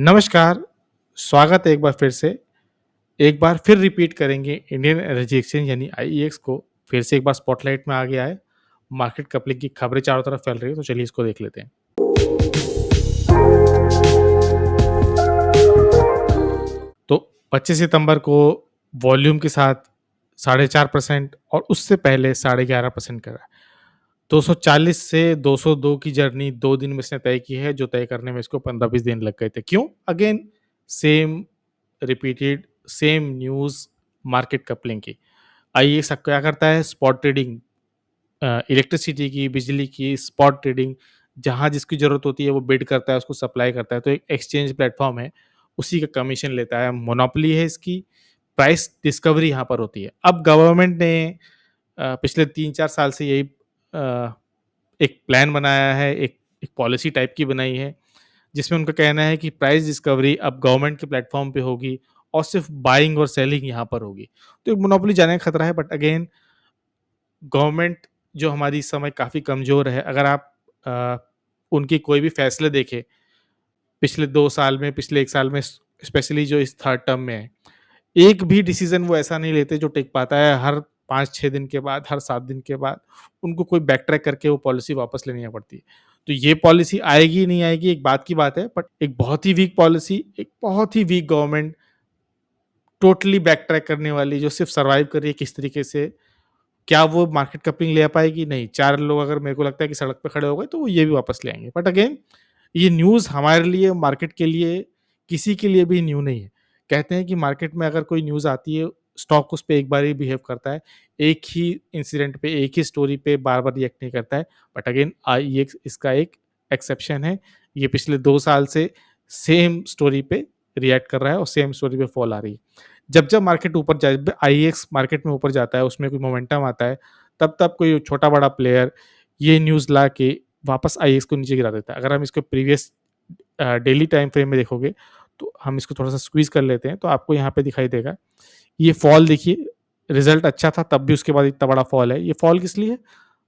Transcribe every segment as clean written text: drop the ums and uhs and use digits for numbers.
नमस्कार, स्वागत है एक बार फिर से। एक बार फिर रिपीट करेंगे इंडियन एनर्जी एक्सचेंज यानी आईईएक्स को फिर से एक बार स्पॉटलाइट में आ गया है। मार्केट कपलिंग की खबरें चारों तरफ फैल रही है, तो चलिए इसको देख लेते हैं। तो 25 सितंबर को वॉल्यूम के साथ 4.5% और उससे पहले 11.5% करा। 240 से 202 की जर्नी 2 दिन में इसने तय की है, जो तय करने में इसको 15-20 दिन लग गए थे। क्यों? Again same repeated same news market coupling की। आइए सब क्या करता है स्पॉट ट्रेडिंग, इलेक्ट्रिसिटी की, बिजली की स्पॉट ट्रेडिंग, जहाँ जिसकी ज़रूरत होती है वो बिड करता है, उसको सप्लाई करता है। तो एक एक्सचेंज प्लेटफ़ॉर्म है, उसी का कमीशन लेता है, मोनोपोली है इसकी, प्राइस डिस्कवरी यहाँ पर होती है। अब गवर्नमेंट ने पिछले 3-4 साल से यही एक प्लान बनाया है, एक पॉलिसी टाइप की बनाई है, जिसमें उनका कहना है कि प्राइस डिस्कवरी अब गवर्नमेंट के प्लेटफ़ॉर्म पे होगी और सिर्फ़ बाइंग और सेलिंग यहाँ पर होगी। तो एक मोनोपोली जाने का खतरा है, बट अगेन गवर्नमेंट जो हमारी इस समय काफ़ी कमज़ोर है, अगर आप अ, उनके कोई भी फैसले देखें, पिछले 2 साल में, पिछले 1 साल में स्पेशली जो इस थर्ड टर्म में है, एक भी डिसीज़न वो ऐसा नहीं लेते जो टिक पाता है। हर 5-6 दिन के बाद, हर 7 दिन के बाद उनको कोई बैक ट्रैक करके वो पॉलिसी वापस लेनी पड़ती है। तो ये पॉलिसी आएगी, नहीं आएगी, एक बात की बात है, बट एक बहुत ही वीक पॉलिसी, एक बहुत ही weak government, totally back track करने वाली, जो सिर्फ़ सर्वाइव कर रही है किस तरीके से, क्या वो मार्केट कपलिंग ले पाएगी? नहीं। 4 लोग अगर मेरे को लगता है कि सड़क पे खड़े हो गए, तो वो ये भी वापस ले आएँगे। बट अगेन ये न्यूज़ हमारे लिए, मार्केट के लिए, किसी के लिए भी न्यू नहीं है। कहते हैं कि मार्केट में अगर कोई न्यूज़ आती है, स्टॉक उस पे एक बार ही बिहेव करता है। एक ही इंसिडेंट पे, एक ही स्टोरी पे बार-बार रिएक्ट नहीं करता है। बट अगेन ये इसका एक एक्सेप्शन है। ये पिछले 2 साल से सेम स्टोरी पे रिएक्ट कर रहा है और सेम स्टोरी पे फॉल आ रही है। जब-जब मार्केट ऊपर जाए, जब आईएक्स मार्केट में ऊपर जाता है, उसमें कोई मोमेंटम आता है, तब-तब कोई छोटा-बड़ा प्लेयर ये न्यूज़ ला के वापस आईएक्स को नीचे गिरा देता है। अगर हम इसको प्रीवियस डेली टाइम फ्रेम में देखोगे, तो हम इसको थोड़ा-सा स्क्वीज़ कर लेते हैं, तो आपको यहाँ पे दिखाई देगा। ये फॉल देखिए, रिज़ल्ट अच्छा था, तब भी उसके बाद इतना बड़ा फॉल है। ये फॉल किस लिए है?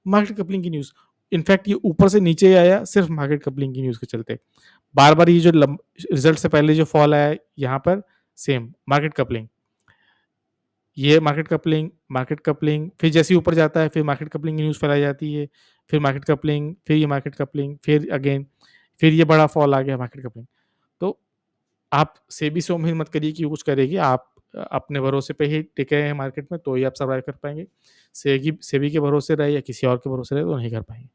मार्केट कपलिंग की न्यूज़। इनफैक्ट ये ऊपर से नीचे आया सिर्फ़ मार्केट कपलिंग की न्यूज़ के चलते। बार-बार ये जो रिज़ल्ट से पहले जो फॉल आया है, यहाँ पर सेम मार्केट कपलिंग। ये मार्केट कपलिंग, फिर जैसे ही ऊपर जाता है, फिर मार्केट कपलिंग की न्यूज़ फैलाई जाती है, फिर मार्केट कपलिंग, फिर ये मार्केट कपलिंग, फिर अगेन, फिर ये बड़ा फॉल आ गया मार्केट कपलिंग। तो आप सेबी से उम्मीद मत करिए कि वो कुछ करेगी, आप अपने भरोसे पे ही टिके हैं मार्केट में, तो ही आप सर्वाइव कर पाएँगे। सेगी सेबी के भरोसे रहे या किसी और के भरोसे रहे, तो नहीं कर पाएँगे।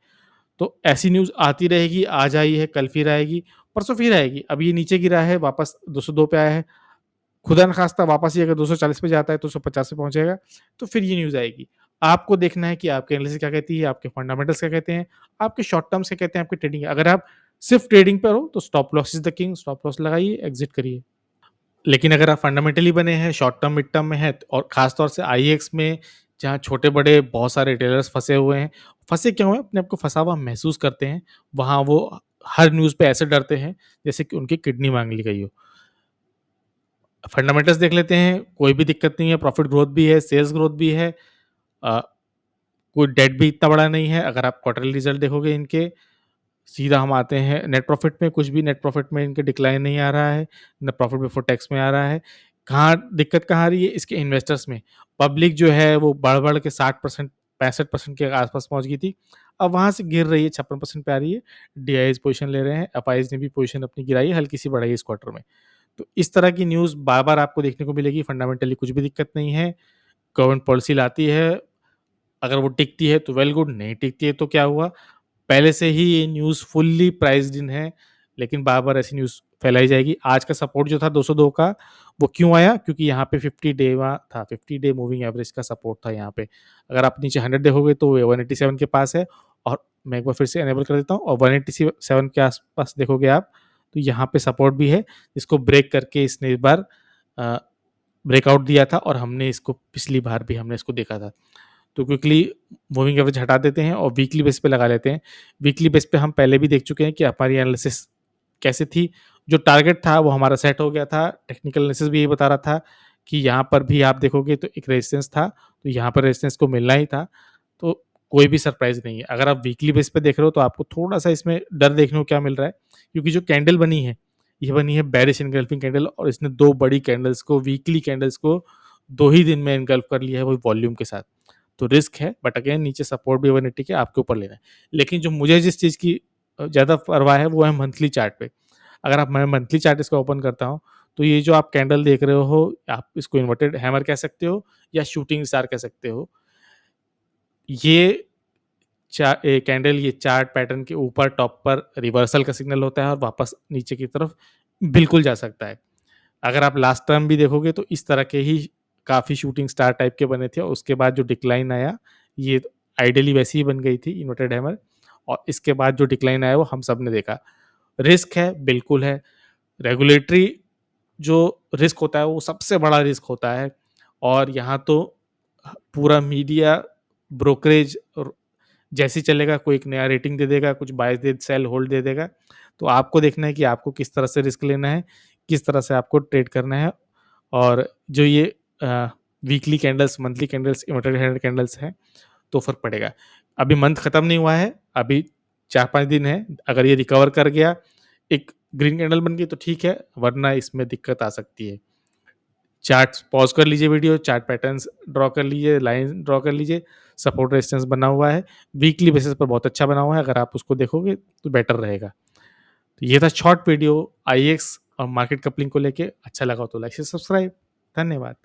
तो ऐसी न्यूज़ आती रहेगी, आज आई है, कल फिर आएगी, परसों फिर आएगी। अब ये नीचे गिरा है, वापस 202 पे आया है, खुदा न खास्ता वापस ये अगर 240 पे जाता है, 250 पे पहुँचेगा, तो फिर ये न्यूज़ आएगी। आपको देखना है कि आपके एनालिसिस क्या कहती है, आपके फंडामेंटल्स क्या कहते हैं, आपके शॉर्ट टर्म्स क्या कहते हैं, आपकी ट्रेडिंग अगर आप सिर्फ़ ट्रेडिंग पर हो, तो stop loss is the king, stop loss लगाइए, एग्ज़िट करिए। लेकिन अगर आप फंडामेंटली बने हैं, शॉर्ट टर्म, मिड टर्म में हैं, और ख़ास तौर से आईएक्स में, जहाँ छोटे-बड़े बहुत सारे रिटेलर्स फँसे हुए हैं। फँसे क्यों हैं? अपने आप को फँसा हुआ महसूस करते हैं। वहाँ वो हर न्यूज़ पे ऐसे डरते हैं, जैसे कि उनकी किडनी माँग ली गई हो। फंडामेंटल्स देख लेते हैं, कोई भी दिक्कत नहीं है, प्रॉफिट ग्रोथ भी है, सेल्स ग्रोथ भी है, अ, कोई डेट भी इतना बड़ा नहीं है। अगर आप क्वार्टरली रिज़ल्ट देखोगे इनके, सीधा हम आते हैं नेट प्रॉफिट में, कुछ भी नेट प्रॉफिट में इनके डिक्लाइन नहीं आ रहा है, ना प्रॉफिट बिफोर टैक्स में आ रहा है। कहाँ दिक्कत कहाँ आ रही है? इसके इन्वेस्टर्स में। पब्लिक जो है वो बढ़-बढ़ के 60%, 65% के आस-पास पहुँच गई थी। अब वहाँ से गिर रही है, 56% पे आ रही है। डीआईज़ पोज़ीशन ले रहे हैं, एफआईज़ ने भी पोज़ीशन अपनी गिराई है, हल्की-सी बढ़ाई है इस क्वार्टर में। तो इस तरह की न्यूज़ बार-बार आपको देखने को मिलेगी, फंडामेंटली कुछ भी दिक्कत नहीं है। गवर्नमेंट पॉलिसी लाती है, अगर वो टिकती है तो वेल गुड, नहीं टिकती है तो क्या हुआ? पहले से ही ये न्यूज़ फुल्ली प्राइस्ड इन है, लेकिन बार-बार ऐसी न्यूज़ फैलाई जाएगी। आज का सपोर्ट जो था 202 का, वो क्यों आया? क्योंकि यहाँ पे 50 डे वहाँ था, 50 डे मूविंग एवरेज का सपोर्ट था यहाँ पे। अगर आप नीचे 100 देखोगे तो ये 187 के पास है, और मैं एक बार फिर से इनेबल कर देता हूँ, और 187 के आस-पास देखोगे आप, तो यहाँ पे सपोर्ट भी है, इसको ब्रेक करके इसने इस बार अ, ब्रेकआउट दिया था, और हमने इसको पिछली बार भी हमने इसको देखा था। तो क्विकली मूविंग एवरेज हटा देते हैं और वीकली बेस पे लगा लेते हैं। वीकली बेस पे हम पहले भी देख चुके हैं कि हमारी एनालिसिस कैसे थी। जो टारगेट था वो हमारा सेट हो गया था। टेक्निकल एनालिसिस भी यही बता रहा था कि यहाँ पर भी आप देखोगे तो एक रेजिस्टेंस था, तो यहाँ पर रेजिस्टेंस को मिलना ही था। तो कोई भी सरप्राइज़ नहीं है। अगर आप वीकली बेस पे देख रहे हो तो आपको थोड़ा-सा इसमें डर देखने को क्या मिल रहा है, क्योंकि जो कैंडल बनी है, ये बनी है बेरिश एनगल्फिंग कैंडल और इसने 2 बड़ी कैंडल्स को, वीकली कैंडल्स को 2 ही दिन में एनगल्फ कर लिया है, वो वॉल्यूम के साथ। तो रिस्क है, बट अगेन नीचे सपोर्ट भी 180 के आपके ऊपर लेना है। लेकिन जो मुझे जिस चीज़ की ज़्यादा परवाह है वो है मंथली चार्ट पे। अगर आप मैं मंथली चार्ट इसका ओपन करता हूँ, तो ये जो आप कैंडल देख रहे हो, आप इसको इन्वर्टेड हैमर कह सकते हो या शूटिंग स्टार कह सकते हो। ये कैंडल ये चार्ट पैटर्न के ऊपर टॉप पर रिवर्सल का सिग्नल होता है और वापस नीचे की तरफ बिल्कुल जा सकता है। अगर आप लास्ट टर्म भी देखोगे तो इस तरह के ही काफ़ी शूटिंग स्टार टाइप के बने थे और उसके बाद जो डिक्लाइन आया, ये आइडियली वैसी ही बन गई थी इन्वर्टेड हैमर, और इसके बाद जो डिक्लाइन आया वो हम सब ने देखा। रिस्क है, बिल्कुल है। रेगुलेटरी जो रिस्क होता है वो सबसे बड़ा रिस्क होता है, और यहाँ तो पूरा मीडिया, ब्रोकरेज और जैसे ही चलेगा, कोई एक नया रेटिंग दे देगा, कुछ बाय दे सेल होल्ड दे देगा। तो आपको देखना है कि आपको किस तरह से रिस्क लेना है, किस तरह से आपको ट्रेड करना है, और जो ये weekly candles, monthly candles, inverted candles हैं, तो फ़र्क पड़ेगा। अभी मंथ खत्म नहीं हुआ है, अभी 4-5 दिन है। अगर ये रिकवर कर गया, एक ग्रीन कैंडल बन गई तो ठीक है, वरना इसमें दिक्कत आ सकती है। चार्ट्स पॉज़ कर लीजिए वीडियो, चार्ट पैटर्न्स ड्रॉ कर लीजिए, लाइन ड्रॉ कर लीजिए, सपोर्ट रेजिस्टेंस बना हुआ है, वीकली बेसिस पर बहुत अच्छा बना हुआ है, अगर आप उसको देखोगे तो बेटर रहेगा। तो ये था शॉर्ट वीडियो आईएक्स और मार्केट कपलिंग को लेके। अच्छा लगा हो तो लाइक शेयर सब्सक्राइब। धन्यवाद।